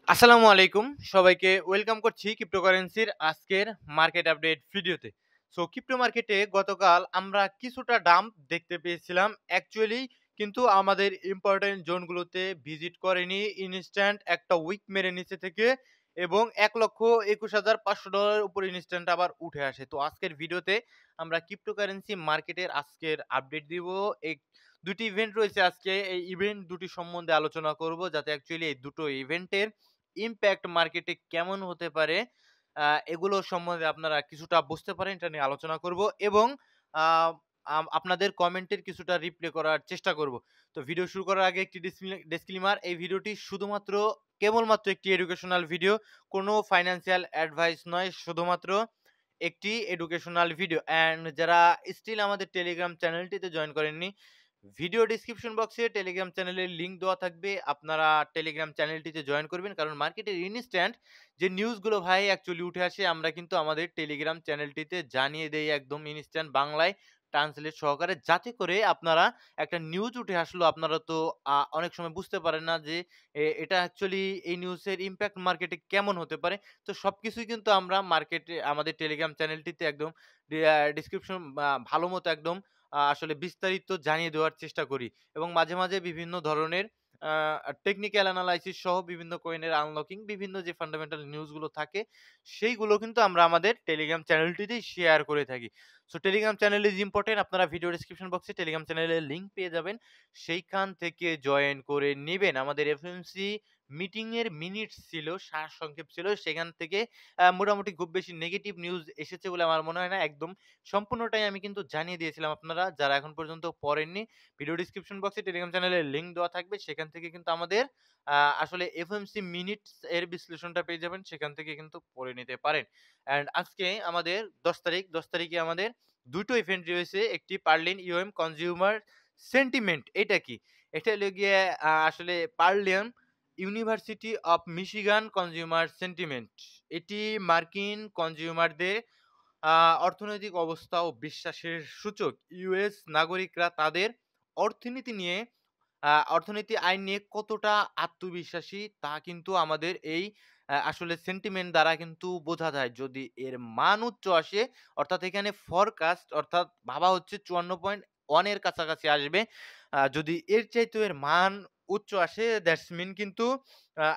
আসসালামু আলাইকুম। সবাইকে ওয়েলকাম করছি ক্রিপ্টোকারেন্সির আজকের মার্কেট আপডেট ভিডিওতে। সো ক্রিপ্টো মার্কেটে গতকাল আমরা কিছুটা ডাম্প দেখতে পেয়েছিলাম। অ্যাকচুয়ালি কিন্তু আমাদের ইম্পোর্টেন্ট জোনগুলোতে ভিজিট করেনি। ইনস্ট্যান্ট একটা উইক মেরে নিচে থেকে এবং $১,২১,৫০০ এর উপরে ইনস্ট্যান্ট আবার উঠে আসে। তো আজকের ভিডিওতে আমরা ক্রিপ্টোকারেন্সি মার্কেটের আজকের আপডেট দিব। এই ২ টি ইভেন্ট রয়েছে আজকে। এই ইভেন্ট ২ টি সম্বন্ধে আলোচনা করব যাতে অ্যাকচুয়ালি এই দুটো ইভেন্টের ইমপ্যাক্ট মার্কেটে কেমন হতে পারে এগুলো সম্বন্ধে আপনারা কিছুটা বুঝতে পারেন এটা নিয়ে আলোচনা করব এবং আ আপনাদের কমেন্টের কিছুটা রিপ্লাই করার চেষ্টা করব। তো ভিডিও শুরু করার আগে একটি ডিসক্লেইমার, এই ভিডিওটি শুধুমাত্র কেবলমাত্র একটি এডুকেশনাল ভিডিও। কোনো ফাইন্যান্সিয়াল অ্যাডভাইস নয়, শুধুমাত্র একটি এডুকেশনাল ভিডিও। অ্যান্ড যারা স্টিল আমাদের টেলিগ্রাম চ্যানেলটিতে জয়েন করেননি, ভিডিও ডেসক্রিপশন বক্সে টেলিগ্রাম চ্যানেলের লিংক দেওয়া থাকবে। আপনারা টেলিগ্রাম চ্যানেলটিতে জয়েন করবেন। কারণ মার্কেটের ইনস্ট্যান্ট যে নিউজগুলো ভাই অ্যাকচুয়ালি উঠে আসে, আমরা কিন্তু আমাদের টেলিগ্রাম চ্যানেলটিতে জানিয়ে দেই একদম ইনস্ট্যান্ট বাংলায় ট্রান্সলেট সহকারে। যাতে করে আপনারা একটা নিউজ উঠে আসলো, আপনারা তো অনেক সময় বুঝতে পারেন না যে এটা অ্যাকচুয়ালি এই নিউজের ইমপ্যাক্ট মার্কেটে কেমন হতে পারে। তো সবকিছুই কিন্তু আমরা মার্কেটে আমাদের টেলিগ্রাম চ্যানেলটিতে একদম ডেসক্রিপশন ভালোমতো একদম আসলে বিস্তারিত জানিয়ে দেওয়ার চেষ্টা করি এবং মাঝে, মাঝে বিভিন্ন ধরনের টেকনিক্যাল এনালাইসিস সহ বিভিন্ন কয়েনের আনলকিং, বিভিন্ন যে ফান্ডামেন্টাল নিউজগুলো থাকে, সেইগুলো কিন্তু আমরা আমাদের টেলিগ্রাম চ্যানেলটিতেই শেয়ার করে থাকি। So Telegram channel is important. আপনারা ভিডিও ডেসক্রিপশন বক্সে টেলিগ্রাম চ্যানেলের লিংক পেয়ে যাবেন। সেইখান থেকে জয়েন করে নিবেন। আমাদের এফএমসি মিটিং এর মিনিটস ছিল, সারসংক্ষেপ ছিল। সেখান থেকে মোটামুটি খুব বেশি নেগেটিভ নিউজ এসেছে বলে আমার মনে হয় না। একদম সম্পূর্ণটাই আমি কিন্তু জানিয়ে দিয়েছিলাম। আপনারা যারা এখন পর্যন্ত পড়েননি, ভিডিও ডেসক্রিপশন বক্সে টেলিগ্রাম চ্যানেলের লিংক দেওয়া থাকবে। সেখান থেকে কিন্তু আমাদের আসলে এফএমসি মিনিটস এর বিশ্লেষণটা পেয়ে যাবেন। সেখান থেকে কিন্তু পড়ে নিতে পারেন। অ্যান্ড আজকে আমাদের ১০ তারিখ, ১০ তারিখে আমাদের ২ টো ইভেন্ট রয়েছে। একটি পার্লিন ইউএম কনজিউমার সেন্টিমেন্ট। এটা কি? এটা হলো গিয়ে আসলে পার্লিয়ন University of Michigan consumer sentiment. এটি মার্কিন কনজিউমারদের আ অর্থনৈতিক অবস্থা ও বিশ্বাসের সূচক। ইউএস নাগরিকরা তাদের অর্থনীতি নিয়ে অর্থনীতি আইন নিয়ে কতটা আত্মবিশ্বাসী তা কিন্তু আমাদের এই আসলে সেন্টিমেন্ট দ্বারা কিন্তু বোঝা যায়। যদি এর মান উচ্চ আসে, অর্থাৎ এখানে ফরকাস্ট অর্থাৎ ভাবা হচ্ছে ৫৪.১ এর কাছাকাছি আসবে। যদি এর চাইতেও এর মান উচ্চ আসে, দ্যাটস মিন কিন্তু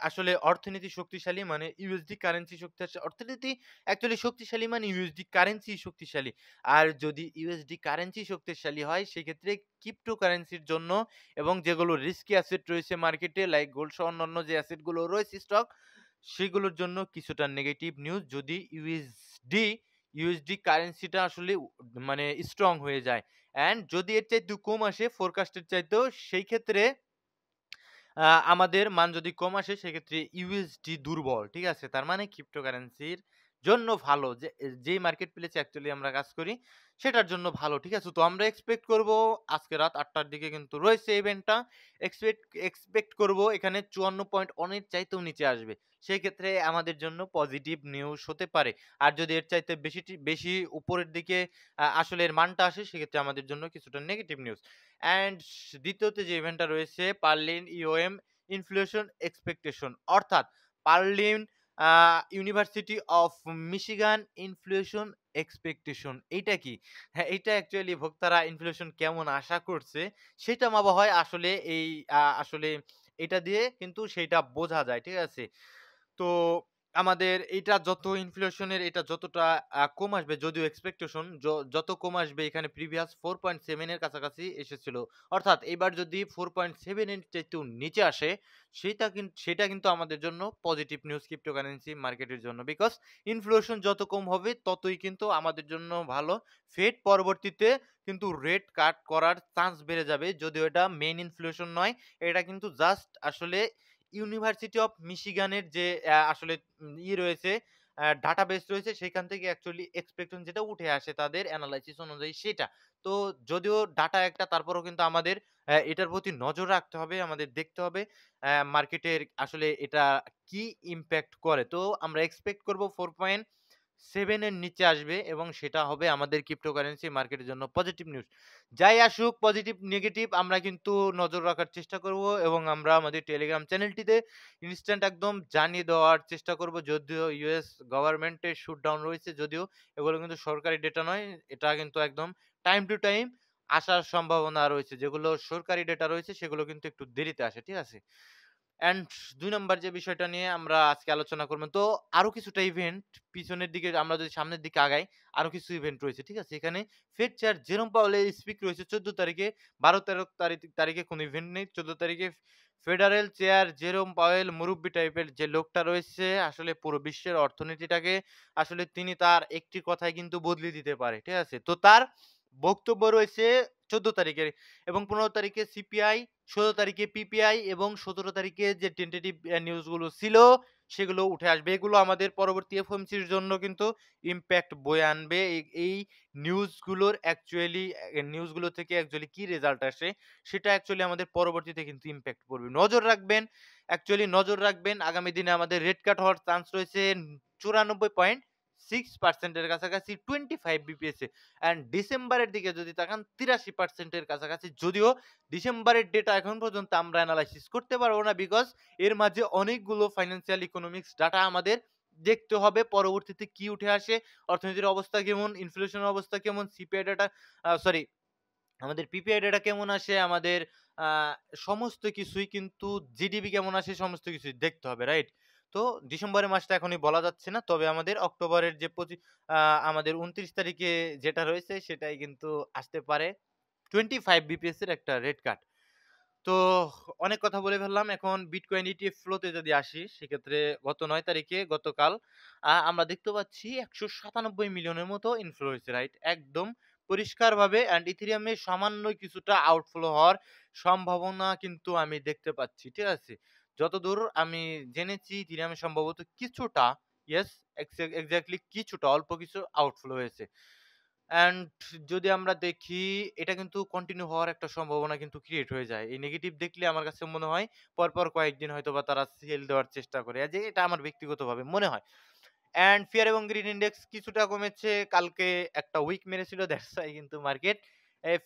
আসলে অর্থনীতি শক্তিশালী, মানে ইউএসডি কারেন্সি শক্তিশালী। অর্থনীতি অ্যাকচুয়ালি শক্তিশালী মানে ইউএসডি কারেন্সি শক্তিশালী। আর যদি ইউএসডি কারেন্সি শক্তিশালী হয়, সেক্ষেত্রে ক্রিপ্টোকারেন্সির জন্য এবং যেগুলো রিস্কি অ্যাসেট রয়েছে মার্কেটে লাইক গোল্ড সহ অন্যান্য যে অ্যাসেট গুলো রয়েছে স্টক, সেগুলোর জন্য কিছুটা নেগেটিভ নিউজ। যদি ইউএসডি কারেন্সিটা আসলে মানে স্ট্রং হয়ে যায়। অ্যান্ড যদি এর চাইতেও কম আসে ফোরকাস্টের চাইতেও, সেই ক্ষেত্রে আমাদের মান যদি কম আসে, সেক্ষেত্রে ইউএসডি দুর্বল। ঠিক আছে? তার মানে ক্রিপ্টোকারেন্সির জন্য ভালো, যে যেই মার্কেট প্লেসে অ্যাকচুয়ালি আমরা কাজ করি সেটার জন্য ভালো। ঠিক আছে? তো আমরা এক্সপেক্ট করব আজকে রাত ৮ টার দিকে কিন্তু রয়েছে ইভেন্টটা। এক্সপেক্ট করব এখানে ৫৪.১ এর চাইতেও নিচে আসবে। সেক্ষেত্রে আমাদের জন্য পজিটিভ নিউজ হতে পারে। আর যদি এর চাইতে বেশি উপরের দিকে আসলে এর মানটা আসে, সেক্ষেত্রে আমাদের জন্য কিছুটা নেগেটিভ নিউজ। অ্যান্ড দ্বিতীয়তে যে ইভেন্টটা রয়েছে পার্লিন ইওএম ইনফ্লেশন এক্সপেকটেশন, অর্থাৎ purlin university of Michigan inflation expectation. এইটা কি? হ্যাঁ, এইটা অ্যাকচুয়ালি ভোক্তারা ইনফ্লেশন কেমন আশা করছে সেটা মাপা হয় আসলে এই আসলে এটা দিয়ে কিন্তু সেইটা বোঝা যায়। ঠিক আছে? তো আমাদের এইটা যত ইনফ্লেশনের এটা যতটা কম আসবে, যদিও এক্সপেকটেশন যত কম আসবে, এখানে প্রিভিয়াস 4.7 এর কাছাকাছি এসেছিল। অর্থাৎ এবার যদি 4.7 এর চাইতেও নিচে আসে, সেটা কিন্তু আমাদের জন্য পজিটিভ নিউজ ক্রিপ্টোকারেন্সি মার্কেটের জন্য। বিকজ ইনফ্লেশন যত কম হবে ততই কিন্তু আমাদের জন্য ভালো। ফেড পরবর্তীতে কিন্তু রেট কাট করার চান্স বেড়ে যাবে। যদিও এটা মেইন ইনফ্লেশন নয়, এটা কিন্তু জাস্ট আসলে ইউনিভার্সিটি অফ মিশিগানের যে আসলে রয়েছে, ডাটাবেস রয়েছে, সেখান থেকে অ্যাকচুয়ালি এক্সপেকটেশন যেটা উঠে আসে তাদের এনালাইসিস অনুযায়ী সেটা। তো যদিও ডাটা একটা, তারপরেও কিন্তু আমাদের এটার প্রতি নজর রাখতে হবে, আমাদের দেখতে হবে মার্কেটের আসলে এটা কি ইমপ্যাক্ট করে। তো আমরা এক্সপেক্ট করব 4.7 7 এর নিচে আসবে এবং সেটা হবে আমাদের ক্রিপ্টোকারেন্সি মার্কেটের জন্য পজিটিভ নিউজ। যাই আসুক পজিটিভ নেগেটিভ আমরা কিন্তু নজর রাখার চেষ্টা করব এবং আমরা আমাদের টেলিগ্রাম চ্যানেলটিতে ইনস্ট্যান্ট একদম জানিয়ে দেওয়ার চেষ্টা করব। যদিও ইউএস গভর্নমেন্টের শুটডাউন রয়েছে, যদিও এগুলো কিন্তু সরকারি ডেটা নয়। এটা কিন্তু একদম টাইম টু টাইম আসার সম্ভাবনা রয়েছে। যেগুলো সরকারি ডেটা রয়েছে সেগুলো কিন্তু একটু দেরিতে আসে। ঠিক আছে? অ্যান্ড ২ নাম্বার যে বিষয়টা নিয়ে আমরা আজকে আলোচনা করব। তো আরো কিছুটা ইভেন্ট পিছনের দিকে আমরা যদি সামনের দিকে আগাই, আরো কিছু ইভেন্ট রয়েছে। ঠিক আছে? এখানে ফেড চেয়ার জেরোম পাওয়েলের স্পিচ রয়েছে ১৪ তারিখে। ১২-১৩ তারিখে কোনো ইভেন্ট নেই। ১৪ তারিখে ফেডারেল চেয়ার জেরোম পাওয়েল মুরুব্বি টাইপের যে লোকটা রয়েছে আসলে পুরো বিশ্বের অর্থনীতিটাকে আসলে তিনি তার একটি কথায় কিন্তু বদলে দিতে পারে। ঠিক আছে? তো তার বক্তব্য রয়েছে ১৪ তারিখের এবং ১৫ তারিখে সিপিআই, ১৬ তারিখে পিপিআই এবং ১৭ তারিখে যে টেন্টেটিভ নিউজ গুলো ছিল সেগুলো উঠে আসবে। এগুলো আমাদের পরবর্তী এফওএমসির জন্য কিন্তু ইমপ্যাক্ট বয়ে আনবে। এই নিউজগুলো থেকে অ্যাকচুয়ালি কি রেজাল্ট আসে সেটা অ্যাকচুয়ালি আমাদের পরবর্তীতে কিন্তু ইমপ্যাক্ট পড়বে। নজর রাখবেন আগামী দিনে আমাদের রেড কাট হওয়ার চান্স রয়েছে ৯৪.6% এর কাছাকাছি 25 বিপিএস এ। অ্যান্ড ডিসেম্বরের দিকে যদি তাকান ৮৩% এর কাছাকাছি। যদিও ডিসেম্বরের ডেটা এখন পর্যন্ত আমরা এনালাইসিস করতে পারবো না বিকজ এর মাঝে অনেকগুলো ফাইন্যান্সিয়াল ইকোনমিক্স ডাটা আমাদের দেখতে হবে পরবর্তীতে কি উঠে আসে, অর্থনীতির অবস্থা কেমন, ইনফ্লেশনের অবস্থা কেমন, সিপিআই ডাটা সরি আমাদের পিপিআই ডেটা কেমন আসে, আমাদের আ সমস্ত কিছুই কিন্তু জিডিপি কেমন আসে সমস্ত কিছুই দেখতে হবে, রাইট? তো ডিসেম্বরের মাসটা এখনই বলা যাচ্ছে না। তবে আমাদের অক্টোবরের যে আ আমাদের ২৯ তারিখে যেটা রয়েছে সেটাই কিন্তু আসতে পারে 25 বিপিএস এর একটা রেট কাট। তো অনেক কথা বলে ফেললাম। এখন বিটকয়েন ইটিএফ ফ্লো তে যদি আসি, সেক্ষেত্রে গত ৯ তারিখে গতকাল আমরা দেখতে পাচ্ছি ১৯৭ মিলিয়নের মতো ইনফ্লো হয়েছে, রাইট? একদম পরিষ্কারভাবে অ্যান্ড ইথেরিয়াম এ সামান্য কিছুটা আউটফ্লো হওয়ার সম্ভাবনা কিন্তু আমি দেখতে পাচ্ছি। ঠিক আছে? যতদূর আমি জেনেছি ইথেরিয়াম এ সম্ভবত কিছুটা ইয়েস এক্সাক্টলি কিছুটা অল্প কিছু আউটফ্লো হয়েছে। অ্যান্ড যদি আমরা দেখি এটা কিন্তু কন্টিনিউ হওয়ার একটা সম্ভাবনা কিন্তু ক্রিয়েট হয়ে যায়। এই নেগেটিভ দেখলে আমার কাছে মনে হয় পরপর কয়েকদিন হয়তোবা তারা সেল দেওয়ার চেষ্টা করে। যে এটা আমার ব্যক্তিগতভাবে মনে হয়। অ্যান্ড ফিয়ার এবং গ্রিড ইনডেক্স কিছুটা কমেছে। কালকে একটা উইক মেরেছিল দ্যাটস হোয়াই কিন্তু মার্কেট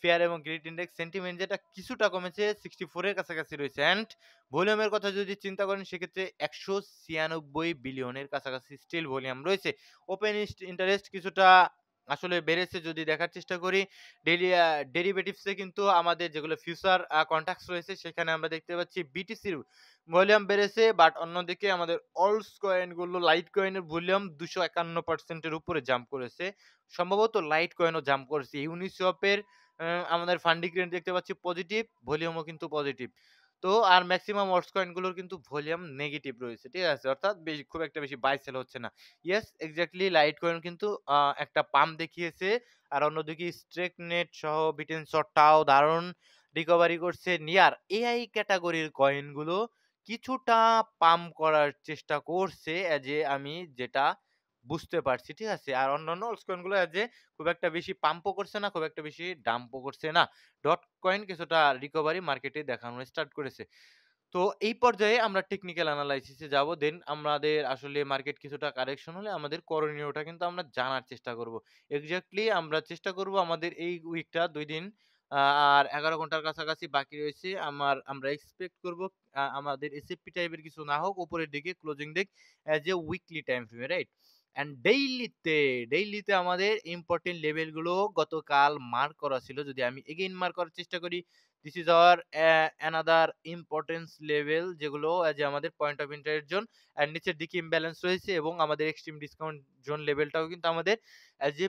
ফেয়ার এবং গ্রিড ইনডেক্স সেন্টিমেন্ট যেটা কিছুটা কমেছে 64 এর কাছাকাছি রয়েছে। অ্যান্ড ভলিউমের কথা যদি চিন্তা করেন সেক্ষেত্রে ১৯৬ বিলিয়নের কাছাকাছি স্টিল ভলিউম রয়েছে। ওপেন ইন্টারেস্ট কিছুটা আসলে বেড়েছে যদি দেখার চেষ্টা করি। ডেলি ডেরিভেটিভস এ কিন্তু আমাদের যেগুলো ফিউচার কন্ট্রাক্টস রয়েছে সেখানে আমরা দেখতে পাচ্ছি বিটিসির ভলিউম বেড়েছে বাট অন্যদিকে আমাদের অলস কয়েন গুলো লাইট কয়েনের ভলিউম 251% এর উপরে জাম্প করেছে। সম্ভবত লাইট কয়েনও জাম্প করেছে। ইউনিসওয়াপ এর আমাদের ফান্ডিং রেট দেখতে পাচ্ছি পজিটিভ, ভলিউমও কিন্তু পজিটিভ। তো আর মেক্সিমাম অল্টস কয়েন গুলোর কিন্তু ভলিউম নেগেটিভ রয়েছে। ঠিক আছে? অর্থাৎ খুব একটা বেশি বাই সেল হচ্ছে না। ইয়েস এক্সাক্টলি লাইট কয়েন কিন্তু একটা পাম্প দেখিয়েছে। আর অন্যদিকে স্ট্রেক নেট সহ বিটেনসর টাও দারুণ রিকভারি করছে। নিয়ার এআই ক্যাটেগরির কয়েনগুলো কিছুটা পাম্প করার চেষ্টা করছে আমি যেটা বুঝতে পারছি। ঠিক আছে? আর অন্যান্য অলস কয়েন গুলো খুব একটা বেশি পাম্পও করছে না, খুব একটা বেশি ডাম্পও করছে না। ডট কয়েন কিছুটা রিকভারি মার্কেটে দেখানো স্টার্ট করেছে। তো এই পর্যায়ে আমরা টেকনিক্যাল এনালাইসিস এ যাবো। দেন আমাদের আসলে মার্কেট কিছুটা কারেকশন হলে আমাদের করণীয়টা কিন্তু আমরা জানার চেষ্টা করব। এক্সাক্টলি আমরা চেষ্টা করব আমাদের এই উইকটা ২ দিন আ আর ১১ ঘন্টার কাছাকাছি বাকি রয়েছে। আমরা এক্সপেক্ট করব আমাদের এসএফপি টাইপের কিছু না হোক উপরের দিকে ক্লোজিং দিক এজ এ উইকলি টাইম ফ্রেমে, রাইট? অ্যান্ড ডেইলিতে আমাদের ইম্পোর্টেন্ট লেভেল গুলো গতকাল মার্ক করা ছিল। যদি আমি এগেইন মার্ক করার চেষ্টা করি, this is our another importance level যেগুলো আমাদের point of interest zone and নিচের দিকে ইমব্যালেন্স রয়েছে এবং আমাদের এক্সট্রিম ডিসকাউন্ট জোন লেভেলটাও কিন্তু আমাদের as a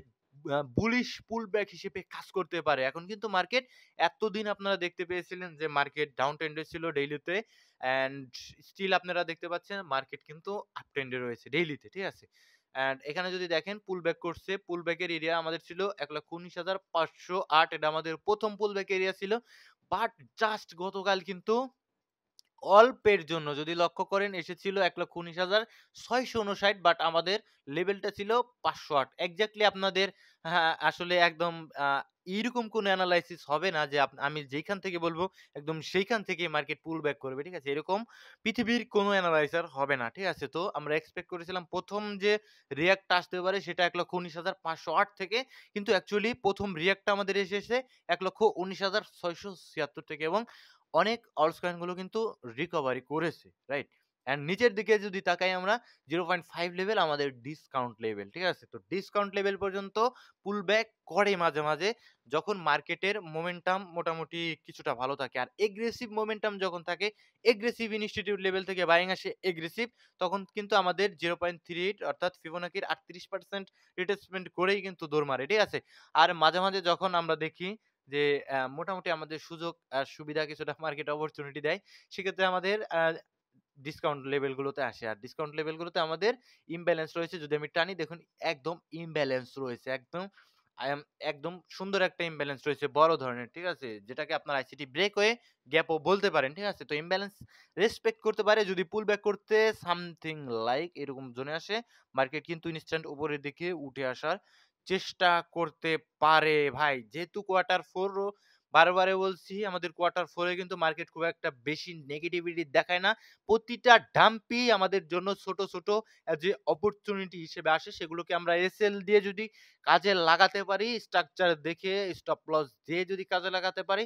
bullish pool back হিসেবে কাজ করতে পারে। এখন কিন্তু মার্কেট এতদিন আপনারা দেখতে পেয়েছিলেন যে মার্কেট ডাউন ট্রেন্ডে ছিল ডেইলিতে অ্যান্ড স্টিল আপনারা দেখতে পাচ্ছেন মার্কেট কিন্তু আপ ট্রেন্ডে রয়েছে ডেইলিতে। ঠিক আছে? অ্যান্ড এখানে যদি দেখেন পুল ব্যাক করছে, পুল ব্যাকের এরিয়া আমাদের ছিল ১,১৯,৫০৮ এটা আমাদের ১ম পুল ব্যাক এরিয়া ছিল। বাট জাস্ট গতকাল কিন্তু অল্পের জন্য যদি লক্ষ্য করেন এসেছিল ১,১৯,৬৫৯ বাট আমাদের লেভেলটা ছিল ৫০৮ এক্সাক্টলি আপনাদের আসলে একদম এইরকম কোনো এনালাইসিস হবে না যে আমি যেইখান থেকে বলবো একদম সেইখান থেকেই মার্কেট পুল ব্যাক করবে। ঠিক আছে? এরকম পৃথিবীর কোনো এনালাইজার হবে না। ঠিক আছে? তো আমরা এক্সপেক্ট করেছিলাম ১ম যে রিঅ্যাক্ট টা আসতে পারে সেটা ১,১৯,৫০৮ থেকে। কিন্তু অ্যাকচুয়ালি ১ম রিঅ্যাক্ট টা আমাদের এসেছে ১,১৯,৬৭৬ থেকে এবং অনেক অল্টস কয়েন গুলো কিন্তু রিকভারি করেছে। রাইট? অ্যান্ড নিচের দিকে যদি তাকাই আমরা ০.৫ লেভেল আমাদের ডিসকাউন্ট লেভেল। ঠিক আছে? তো ডিসকাউন্ট লেভেল পর্যন্ত পুল ব্যাক করে মাঝে, মাঝে যখন মার্কেটের মোমেন্টাম মোটামুটি কিছুটা ভালো থাকে। আর এগ্রেসিভ মোমেন্টাম যখন থাকে, এগ্রেসিভ ইনস্টিটিউট লেভেল থেকে বাইং আসে এগ্রেসিভ, তখন কিন্তু আমাদের 0.38 অর্থাৎ ফিবোনাকির ৩৮% রিট্রেসমেন্ট করেই কিন্তু দৌড় মারে। ঠিক আছে? আর মাঝে, মাঝে যখন আমরা দেখি যে মোটামুটি আমাদের সুযোগ সুবিধা কিছুটা মার্কেট অপরচুনিটি দেয়, সেক্ষেত্রে আমাদের ডিসকাউন্ট লেভেল গুলোতে আসে। আর ডিসকাউন্ট লেভেল গুলোতে আমাদের ইমব্যালেন্স রয়েছে। যদি আমি টানি দেখুন একদম ইমব্যালেন্স রয়েছে। আই এম একদম সুন্দর একটা ইমব্যালেন্স রয়েছে বড় ধরনের। ঠিক আছে? যেটাকে আপনার আইসিটি ব্রেকওয়ে গ্যাপও বলতে পারেন। ঠিক আছে? তো ইমব্যালেন্স রেসপেক্ট করতে পারে যদি পুল ব্যাক করতে সামথিং লাইক এরকম জোনে আসে, মার্কেট কিন্তু ইনস্ট্যান্ট উপরের দিকে উঠে আসার চেষ্টা করতে পারে ভাই। যেহেতু কোয়ার্টার 4 বারে বলছি আমাদের কোয়ার্টার 4 এ কিন্তু মার্কেট খুব একটা বেশি নেগেটিভিটি দেখায় না। প্রতিটা ডাম্পই আমাদের জন্য ছোট, ছোট যে অপরচুনিটি হিসেবে আসে সেগুলোকে আমরা এসএল দিয়ে যদি কাজে লাগাতে পারি, স্ট্রাকচার দেখে স্টপ লস দিয়ে যদি কাজে লাগাতে পারি,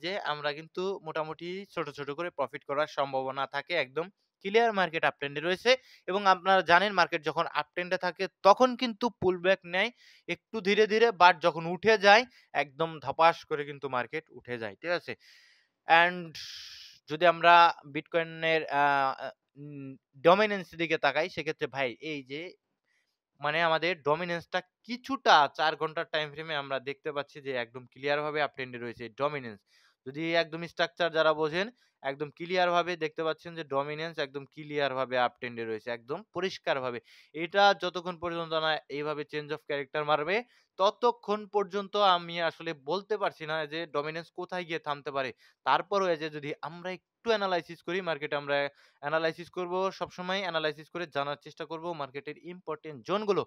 যে আমরা কিন্তু মোটামুটি ছোট, ছোট করে প্রফিট করার সম্ভাবনা থাকে একদম ক্লিয়ার মার্কেট আপ ট্রেন্ডে রয়েছে এবং আপনারা জানেন মার্কেট যখন আপ ট্রেন্ডে থাকে তখন কিন্তু পুল ব্যাক নেয় একটু ধীরে, ধীরে বাট যখন উঠে যায় একদম ধপাস করে কিন্তু মার্কেট উঠে যায়। ঠিক আছে? অ্যান্ড যদি আমরা বিটকয়েনের আ আ উম ডমিন্যান্স এর দিকে তাকাই সেক্ষেত্রে ভাই এই যে মানে আমাদের ডমিন্যান্সটা কিছুটা ৪ ঘন্টার টাইম ফ্রেমে আমরা দেখতে পাচ্ছি যে একদম ক্লিয়ার ভাবে আপ ট্রেন্ডে রয়েছে ডমিন্যান্স। যদি একদম স্ট্রাকচার যারা বোঝেন একদম ক্লিয়ার ভাবে দেখতে পাচ্ছেন যে ডমিন্যান্স একদম ক্লিয়ার ভাবে আপ ট্রেন্ডে রয়েছে একদম পরিষ্কারভাবে। এটা যতক্ষণ পর্যন্ত না এইভাবে চেঞ্জ অফ ক্যারেক্টার মারবে ততক্ষণ পর্যন্ত আমি আসলে বলতে পারছি না যে ডমিন্যান্স কোথায় গিয়ে থামতে পারে। তারপরও এই যে যদি আমরা একটু এনালাইসিস করি মার্কেটে আমরা এনালাইসিস করব সবসময় এনালাইসিস করে জানার চেষ্টা করব মার্কেটের ইম্পোর্টেন্ট জোনগুলো।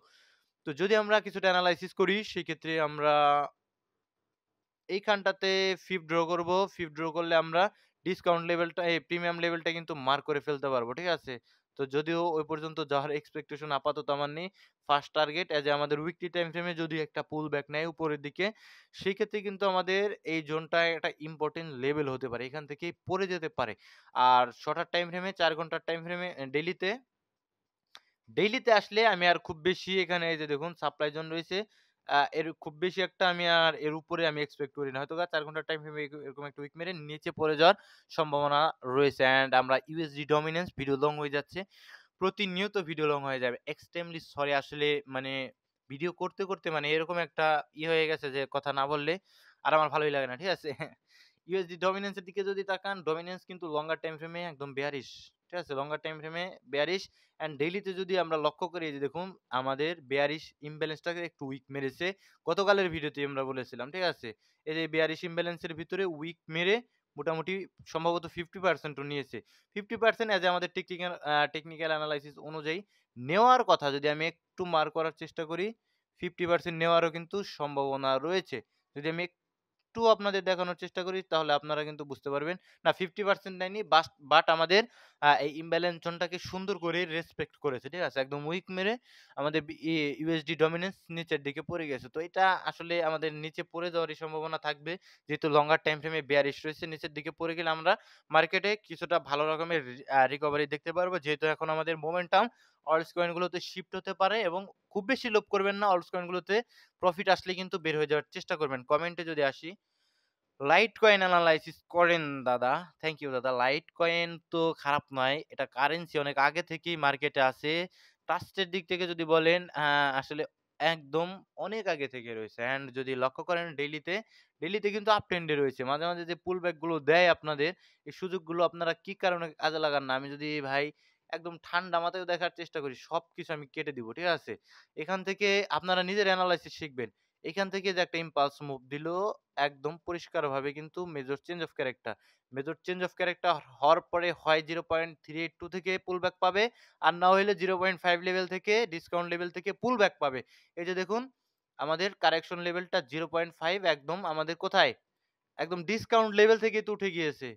তো যদি আমরা কিছুটা এনালাইসিস করি সেক্ষেত্রে আমরা এইখানটাতে ফিফ ড্র করব। ফিফ ড্র করলে আমরা ডিসকাউন্ট লেভেলটা এই প্রিমিয়াম লেভেলটা কিন্তু মার্ক করে ফেলতে পারবো। ঠিক আছে? তো যদিও ওই পর্যন্ত যাওয়ার এক্সপেকটেশন আপাতত আমার নেই। ফার্স্ট টার্গেট এজ এ আমাদের উইকলি টাইম ফ্রেমে যদি একটা পুল ব্যাক নেয় উপরের দিকে, সেক্ষেত্রে কিন্তু আমাদের এই জোনটায় একটা ইম্পোর্টেন্ট লেভেল হতে পারে। এখান থেকেই পড়ে যেতে পারে। আর শর্টার টাইম ফ্রেমে ৪ ঘন্টার টাইম ফ্রেমে ডেইলিতে আসলে আমি আর খুব বেশি এখানে এই যে দেখুন সাপ্লাই জোন রয়েছে। এর খুব বেশি একটা আমি আর এর উপরে আমি এক্সপেক্ট করি না। হয়তোবা ৪ ঘন্টার টাইম ফ্রেমে এরকম একটা উইক মেরে নিচে পড়ে যাওয়ার সম্ভাবনা রয়েছে। অ্যান্ড আমরা ইউএসডি ডমিন্যান্স ভিডিও লং হয়ে যাচ্ছে। প্রতিনিয়ত ভিডিও লং হয়ে যাবে। এক্সট্রিমলি সরি আসলে মানে ভিডিও করতে, করতে মানে এরকম একটা হয়ে গেছে যে কথা না বললে আর আমার ভালোই লাগে না। ঠিক আছে? ইউএসডি ডমিন্যান্স এর দিকে যদি তাকান, ডমিন্যান্স কিন্তু লঙ্গার টাইম ফ্রেমে একদম বেয়ারিশ। ঠিক আছে? লঙ্গার টাইম ফ্রেমে বেয়ারিশ অ্যান্ড ডেইলিতে যদি আমরা লক্ষ্য করি এই যে দেখুন আমাদের বেয়ারিশ ইমব্যালেন্সটাকে একটু উইক মেরেছে। গতকালের ভিডিওতেই আমরা বলেছিলাম। ঠিক আছে? এই যে বেয়ারিশ ইমব্যালেন্সের ভিতরে উইক মেরে মোটামুটি সম্ভবত 50% ও নিয়েছে। 50% অ্যাজ এ আমাদের টেকনিক্যাল এনালাইসিস অনুযায়ী নেওয়ার কথা যদি আমি একটু মার্ক করার চেষ্টা করি, 50% নেওয়ারও কিন্তু সম্ভাবনা রয়েছে। যদি আমি একটু আপনাদের দেখানোর চেষ্টা করি তাহলে আপনারা কিন্তু বুঝতে পারবেন। না 50% নেয়নি বাট আমাদের এই ইমব্যালেন্স জোনটাকে সুন্দর করে রেসপেক্ট করেছে। ঠিক আছে? একদম উইক মেরে আমাদের ইউএসডি ডমিন্যান্স নিচের দিকে পড়ে গেছে। তো এটা আসলে আমাদের নিচে পড়ে যাওয়ারই সম্ভাবনা থাকবে। যেহেতু লঙ্গার টাইম ফ্রেমে বেয়ারিশ রয়েছে নিচের দিকে পড়ে গেলে আমরা মার্কেটে কিছুটা ভালো রকমের রিকভারি দেখতে পারবো। যেহেতু এখন আমাদের মোমেন্টাম অল্টস কয়েন গুলোতে শিফট হতে পারে এবং খুব বেশি লোভ করবেন না অল্টস কয়েন গুলোতে প্রফিট আসলে কিন্তু বের হয়ে যাওয়ার চেষ্টা করবেন। কমেন্টে যদি আসি লাইট কয়েন এনালাইসিস করেন দাদা। থ্যাংক ইউ দাদা। লাইট কয়েন তো খারাপ নয়। এটা কারেন্সি অনেক আগে থেকেই মার্কেটে আছে। ট্রাস্টের দিক থেকে যদি বলেন আসলে একদম অনেক আগে থেকে রয়েছে। অ্যান্ড যদি লক্ষ্য করেন ডেইলিতে কিন্তু আপ ট্রেন্ডে রয়েছে। মাঝে, মাঝে যে পুল ব্যাক গুলো দেয় আপনাদের, এই সুযোগগুলো আপনারা কি কারণে কাজে লাগান না? আমি যদি ভাই একদম ঠান্ডা মাথায় দেখার চেষ্টা করি, সবকিছু আমি কেটে দিব। ঠিক আছে? এখান থেকে আপনারা নিজের এনালাইসিস শিখবেন। এখান থেকে যে একটা ইম্পালস মুভ দিল একদম পরিষ্কারভাবে কিন্তু major change of character. Major change of character হওয়ার পরে হয় 0.382 থেকে পুল ব্যাক পাবে। আর না হইলে 0.5 লেভেল থেকে ডিসকাউন্ট লেভেল থেকে পুল ব্যাক পাবে। এই যে দেখুন আমাদের কারেকশন লেভেলটা 0.5 একদম আমাদের কোথায়? একদম ডিসকাউন্ট লেভেল থেকে তো উঠে গিয়েছে।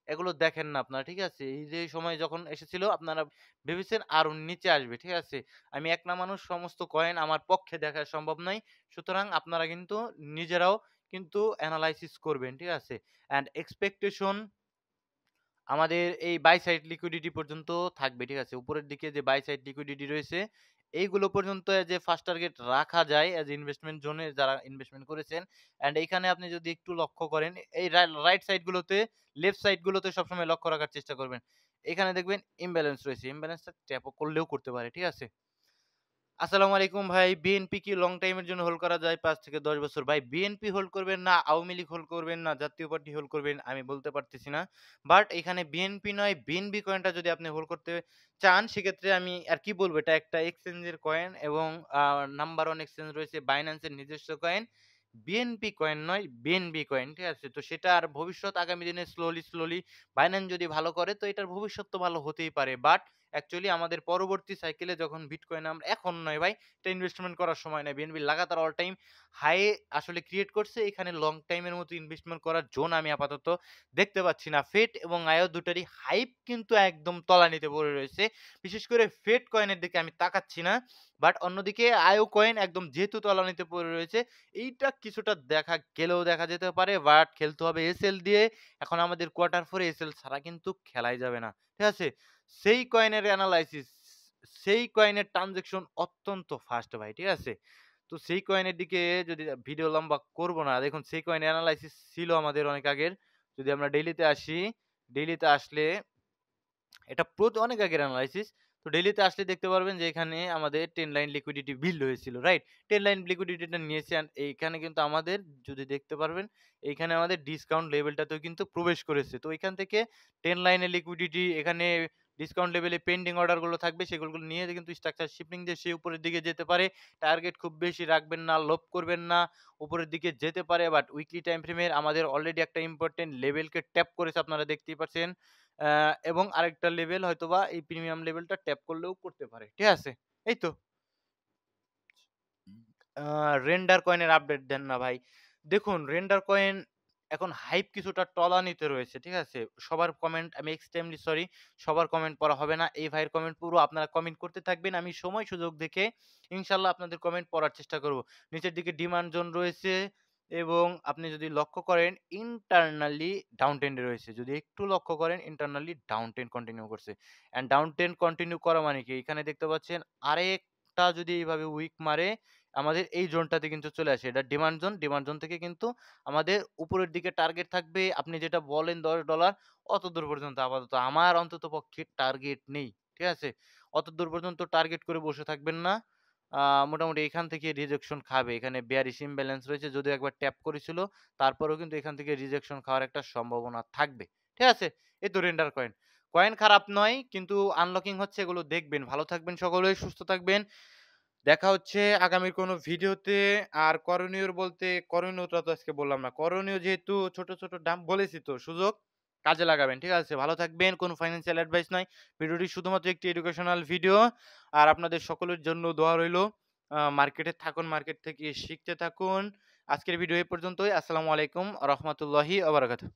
এগুলো দেখেন না আপনারা, ঠিক আছে? এই যে সময় যখন এসেছিল আপনারা ভেবেছেন আরো নিচে আসবে, ঠিক আছে? আমি একলা মানুষ, সমস্ত কয়েন আমার পক্ষে দেখা সম্ভব নয়। সুতরাং আপনারা কিন্তু নিজেরাও কিন্তু এনালাইসিস করবেন, ঠিক আছে? অ্যান্ড এক্সপেকটেশন আমাদের এই বাই সাইড লিকুইডিটি পর্যন্ত থাকবে, ঠিক আছে? উপরের দিকে যে বাই সাইড লিকুইডিটি রয়েছে, এইগুলো পর্যন্ত যে ফার্স্ট টার্গেট রাখা যায় এজ ইনভেস্টমেন্ট জোনে যারা ইনভেস্টমেন্ট করেছেন। অ্যান্ড এইখানে আপনি যদি একটু লক্ষ্য করেন, এই রাইট সাইড গুলোতে, লেফট সাইড গুলোতে সবসময় লক্ষ্য রাখার চেষ্টা করবেন। এখানে দেখবেন ইমব্যালেন্স রয়েছে। ইমব্যালেন্সটা ট্যাপও করলেও করতে পারে, ঠিক আছে? আসসালামু আলাইকুম ভাই। বিএনপি কি লং টাইম এর জন্য হোল্ড করা যায় ৫ থেকে ১০ বছর? ভাই বিএনপি হোল্ড করবেন না, আওয়ামী লীগ হোল্ড করবেন না, জাতীয় পার্টি হোল্ড করবেন আমি বলতে পারতেছি না। বাট এখানে বিএনপি নয়, বিএনবি কয়েনটা যদি আপনি হোল্ড করতে চান সেক্ষেত্রে আমি আর কি বলবো, এটা একটা এক্সচেঞ্জ এর কয়েন এবং নাম্বার 1 এক্সচেঞ্জ রয়েছে বাইন্যান্স এর নিজস্ব কয়েন। বিএনপি কয়েন নয়, বিএনবি কয়েন, ঠিক আছে? তো সেটার ভবিষ্যৎ আগামী দিনে স্লোলি বাইন্যান্স যদি ভালো করে তো এটার ভবিষ্যৎ তো ভালো হতেই পারে। বাট অ্যাকচুয়ালি আমাদের পরবর্তী সাইকেলে যখন বিটকয়েন আমরা এখন নয় ভাই, এটা ইনভেস্টমেন্ট করার সময় নয়। বিএনবি লাগাতার অল টাইম হাই আসলে ক্রিয়েট করছে। এখানে লং টাইমের মতো ইনভেস্টমেন্ট করার জোন আমি আপাতত দেখতে পাচ্ছি না। ফেট এবং আইও দুটারই হাইপ কিন্তু একদম তলানিতে পড়ে রয়েছে। বিশেষ করে ফেট কয়েনের দিকে আমি তাকাচ্ছি না। বাট অন্যদিকে আইও কয়েন একদম যেহেতু তলানিতে পড়ে রয়েছে, এইটা কিছুটা দেখা গেলেও দেখা যেতে পারে। বাট খেলতে হবে এসএল দিয়ে। এখন আমাদের কোয়ার্টার 4 এ এসএল ছাড়া কিন্তু খেলাই যাবে না। ঠিক আছে? সেই কয়েনের এনালাইসিস, সেই কয়েনের ট্রান্সেকশন অত্যন্ত ফাস্ট ভাই, ঠিক আছে? তো সেই কয়েনের দিকে যদি ভিডিও লম্বা করব না। দেখুন সেই কয়েনের এনালাইসিস ছিল আমাদের অনেক আগের। যদি আমরা ডেইলিতে আসি, ডেইলিতে আসলে এটা অনেক আগের এনালাইসিস। তো ডেইলিতে আসলে দেখতে পারবেন যে এখানে আমাদের 10 লাইন লিকুইডিটি বিল্ড হয়েছিল, রাইট? 10 লাইন লিকুইডিটিটা নিয়েছে অ্যান্ড এইখানে কিন্তু আমাদের যদি দেখতে পারবেন, এইখানে আমাদের ডিসকাউন্ট লেভেলটাতেও কিন্তু প্রবেশ করেছে। তো এখান থেকে 10 লাইনের লিকুইডিটি এখানে ডিসকাউন্ট লেভেলে পেন্ডিং অর্ডার গুলো থাকবে সেগুলো নিয়ে কিন্তু স্ট্রাকচার শিফটিং দিয়ে সে উপরের দিকে যেতে পারে। টার্গেট খুব বেশি রাখবেন না, লোভ করবেন না। উপরের দিকে যেতে পারে বাট উইকলি টাইম ফ্রেমের আমাদের অলরেডি একটা ইম্পোর্টেন্ট লেভেলকে ট্যাপ করেছে আপনারা দেখতেই পাচ্ছেন। এবং আরেকটা লেভেল হয়তোবা এই প্রিমিয়াম লেভেলটা ট্যাপ করলেও করতে পারে। ঠিক আছে? এই তো। আ রেন্ডার কয়েনের আপডেট দেন না ভাই। দেখুন রেন্ডার কয়েন এখন হাইপ কিছুটা তলানিতে রয়েছে। ঠিক আছে? সবার কমেন্ট আমি এক্সট্রিমলি সরি। সবার কমেন্ট পড়া হবে না। এই ভাইয়ের কমেন্ট পুরো আপনারা কমেন্ট করতে থাকবেন। আমি সময় সুযোগ দেখে ইনশাআল্লাহ আপনাদের কমেন্ট পড়ার চেষ্টা করব। নিচের দিকে ডিমান্ড জোন রয়েছে এবং আপনি যদি লক্ষ্য করেন ইন্টারনালি ডাউন ট্রেন্ড এ রয়েছে। যদি একটু লক্ষ্য করেন ইন্টারনালি ডাউন ট্রেন্ড কন্টিনিউ করছে। অ্যান্ড ডাউন ট্রেন্ড কন্টিনিউ করা মানে কি? এখানে দেখতে পাচ্ছেন আরেকটা যদি এইভাবে উইক মারে আমাদের এই জোনটাতে কিন্তু চলে আসে। এটা ডিমান্ড জোন। ডিমান্ড জোন থেকে কিন্তু আমাদের উপরের দিকে টার্গেট থাকবে। আপনি যেটা বলেন $10 অতদূর পর্যন্ত আপাতত আমার অন্ততপক্ষে টার্গেট নেই। ঠিক আছে? অতদূর পর্যন্ত টার্গেট করে বসে থাকবেন না। আ মোটামুটি এখান থেকে রিজেকশন খাবে। এখানে bearish imbalance রয়েছে। যদিও একবার ট্যাপ করেছিল। তারপরেও কিন্তু এখান থেকে রিজেকশন খাওয়ার একটা সম্ভাবনা থাকবে। ঠিক আছে? এই তো রেন্ডার কয়েন। কয়েন খারাপ নয় কিন্তু আনলকিং হচ্ছে এগুলো দেখবেন। ভালো থাকবেন সকলেই, সুস্থ থাকবেন। দেখা হচ্ছে আগামীর কোনো ভিডিওতে। আর করণীয় বলতে করণীয়টা তো আজকে বললাম না। করণীয় যেহেতু ছোট ডাম্প বলেছি তো সুযোগ কাজে লাগাবেন। ঠিক আছে? ভালো থাকবেন। কোনো ফাইন্যান্সিয়াল অ্যাডভাইস নয়। ভিডিওটি শুধুমাত্র একটি এডুকেশনাল ভিডিও। আর আপনাদের সকলের জন্য দোয়া রইলো। মার্কেটে থাকুন, মার্কেট থেকে শিখতে থাকুন। আজকের ভিডিও এ পর্যন্তই। আসসালামু আলাইকুম ওয়া রাহমাতুল্লাহি ওয়া বারাকাতুহু।